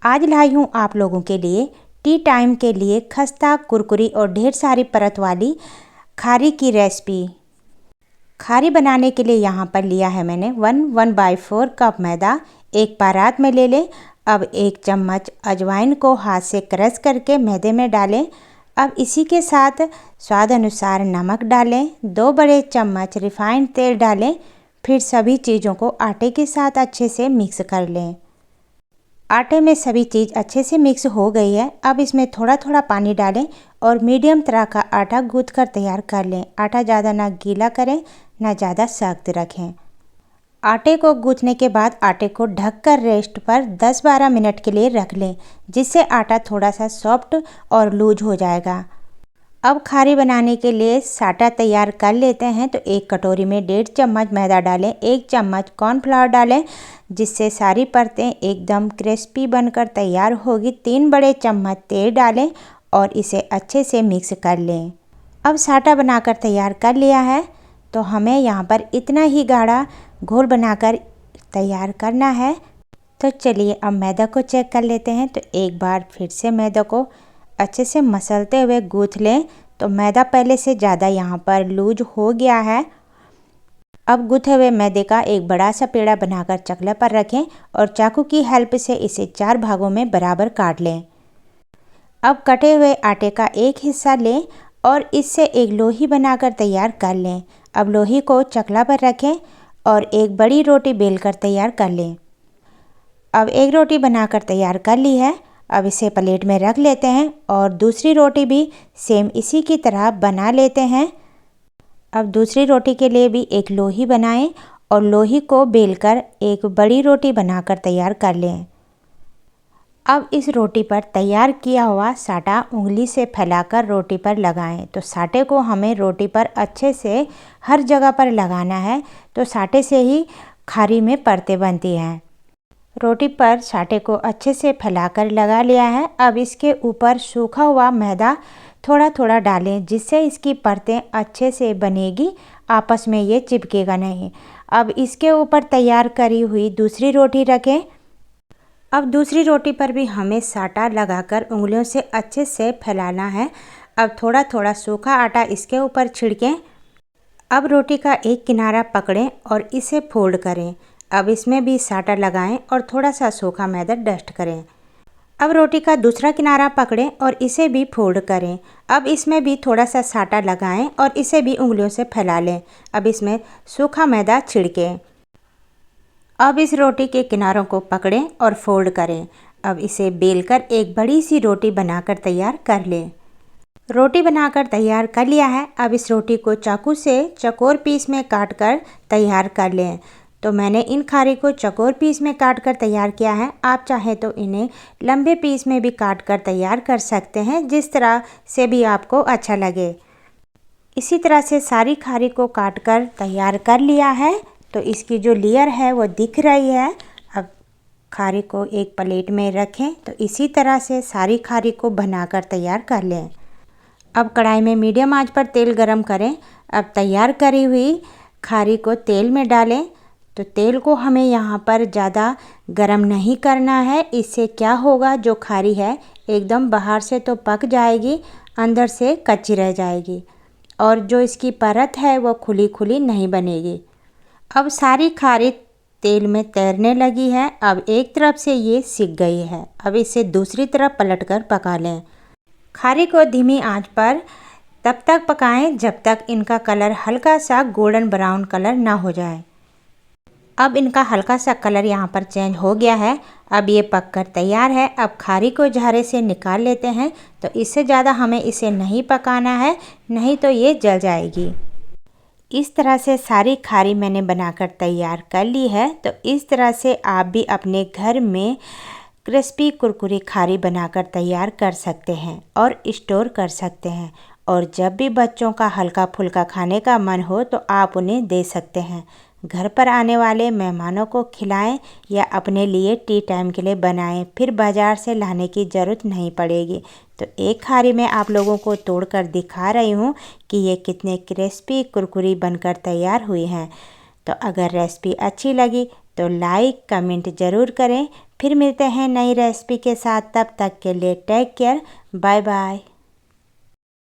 आज लाई हूँ आप लोगों के लिए टी टाइम के लिए खस्ता, कुरकुरी और ढेर सारी परत वाली खारी की रेसिपी। खारी बनाने के लिए यहाँ पर लिया है मैंने 1/4 कप मैदा। एक परात में ले लें। अब 1 चम्मच अजवाइन को हाथ से क्रश करके मैदे में डालें। अब इसी के साथ स्वाद अनुसार नमक डालें। 2 बड़े चम्मच रिफाइंड तेल डालें। फिर सभी चीज़ों को आटे के साथ अच्छे से मिक्स कर लें। आटे में सभी चीज़ अच्छे से मिक्स हो गई है। अब इसमें थोड़ा थोड़ा पानी डालें और मीडियम तरह का आटा गूँथ कर तैयार कर लें। आटा ज़्यादा ना गीला करें ना ज़्यादा सख्त रखें। आटे को गूँथने के बाद आटे को ढककर रेस्ट पर 10-12 मिनट के लिए रख लें, जिससे आटा थोड़ा सा सॉफ्ट और लूज हो जाएगा। अब खारी बनाने के लिए साटा तैयार कर लेते हैं। तो 1 कटोरी में 1.5 चम्मच मैदा डालें, 1 चम्मच कॉर्नफ्लावर डालें, जिससे सारी परतें एकदम क्रिस्पी बनकर तैयार होगी। 3 बड़े चम्मच तेल डालें और इसे अच्छे से मिक्स कर लें। अब साटा बनाकर तैयार कर लिया है, तो हमें यहाँ पर इतना ही गाढ़ा घोल बनाकर तैयार करना है। तो चलिए अब मैदा को चेक कर लेते हैं। तो एक बार फिर से मैदा को अच्छे से मसलते हुए गूँथ लें। तो मैदा पहले से ज़्यादा यहाँ पर लूज हो गया है। अब गूँथे हुए मैदे का एक बड़ा सा पेड़ा बनाकर चकले पर रखें और चाकू की हेल्प से इसे 4 भागों में बराबर काट लें। अब कटे हुए आटे का एक हिस्सा लें और इससे एक लोही बनाकर तैयार कर लें। अब लोही को चकला पर रखें और एक बड़ी रोटी बेलकर तैयार कर लें। अब एक रोटी बनाकर तैयार कर ली है। अब इसे प्लेट में रख लेते हैं और दूसरी रोटी भी सेम इसी की तरह बना लेते हैं। अब दूसरी रोटी के लिए भी एक लोही बनाएं और लोही को बेलकर एक बड़ी रोटी बनाकर तैयार कर लें। अब इस रोटी पर तैयार किया हुआ साटा उंगली से फैलाकर रोटी पर लगाएं। तो साटे को हमें रोटी पर अच्छे से हर जगह पर लगाना है। तो साटे से ही खारी में परतें बनती हैं। रोटी पर साटे को अच्छे से फैलाकर लगा लिया है। अब इसके ऊपर सूखा हुआ मैदा थोड़ा थोड़ा डालें, जिससे इसकी परतें अच्छे से बनेगी, आपस में ये चिपकेगा नहीं। अब इसके ऊपर तैयार करी हुई दूसरी रोटी रखें। अब दूसरी रोटी पर भी हमें साटा लगाकर उंगलियों से अच्छे से फैलाना है। अब थोड़ा थोड़ा सूखा आटा इसके ऊपर छिड़कें। अब रोटी का एक किनारा पकड़ें और इसे फोल्ड करें। अब इसमें भी साटा लगाएं और थोड़ा सा सूखा मैदा डस्ट करें। अब रोटी का दूसरा किनारा पकड़ें और इसे भी फोल्ड करें। अब इसमें भी थोड़ा सा साटा लगाएं और इसे भी उंगलियों से फैला लें। अब इसमें सूखा मैदा छिड़कें। अब इस रोटी के किनारों को पकड़ें और फोल्ड करें। अब इसे बेलकर एक बड़ी सी रोटी बनाकर तैयार कर लें। रोटी बनाकर तैयार कर लिया है। अब इस रोटी को चाकू से चौकोर पीस में काट कर तैयार कर लें। तो मैंने इन खारी को चौकोर पीस में काट कर तैयार किया है। आप चाहें तो इन्हें लंबे पीस में भी काट कर तैयार कर सकते हैं, जिस तरह से भी आपको अच्छा लगे। इसी तरह से सारी खारी को काट कर तैयार कर लिया है। तो इसकी जो लेयर है वो दिख रही है। अब खारी को एक प्लेट में रखें। तो इसी तरह से सारी खारी को बनाकर तैयार कर लें। अब कढ़ाई में मीडियम आंच पर तेल गरम करें। अब तैयार करी हुई खारी को तेल में डालें। तो तेल को हमें यहाँ पर ज़्यादा गरम नहीं करना है। इससे क्या होगा, जो खारी है एकदम बाहर से तो पक जाएगी, अंदर से कच्ची रह जाएगी और जो इसकी परत है वो खुली खुली नहीं बनेगी। अब सारी खारी तेल में तैरने लगी है। अब एक तरफ से ये सिक गई है। अब इसे दूसरी तरफ पलटकर पका लें। खारी को धीमी आंच पर तब तक पकाएं जब तक इनका कलर हल्का सा गोल्डन ब्राउन कलर ना हो जाए। अब इनका हल्का सा कलर यहाँ पर चेंज हो गया है। अब ये पककर तैयार है। अब खारी को झारे से निकाल लेते हैं। तो इससे ज़्यादा हमें इसे नहीं पकाना है, नहीं तो ये जल जाएगी। इस तरह से सारी खारी मैंने बनाकर तैयार कर ली है। तो इस तरह से आप भी अपने घर में क्रिस्पी कुरकुरी खारी बनाकर तैयार कर सकते हैं और स्टोर कर सकते हैं। और जब भी बच्चों का हल्का फुल्का खाने का मन हो तो आप उन्हें दे सकते हैं। घर पर आने वाले मेहमानों को खिलाएं या अपने लिए टी टाइम के लिए बनाएं, फिर बाज़ार से लाने की ज़रूरत नहीं पड़ेगी। तो एक खारी मैं आप लोगों को तोड़कर दिखा रही हूँ कि ये कितने क्रिस्पी कुरकुरी बनकर तैयार हुई हैं। तो अगर रेसिपी अच्छी लगी तो लाइक कमेंट ज़रूर करें। फिर मिलते हैं नई रेसिपी के साथ, तब तक के लिए टेक केयर, बाय बाय।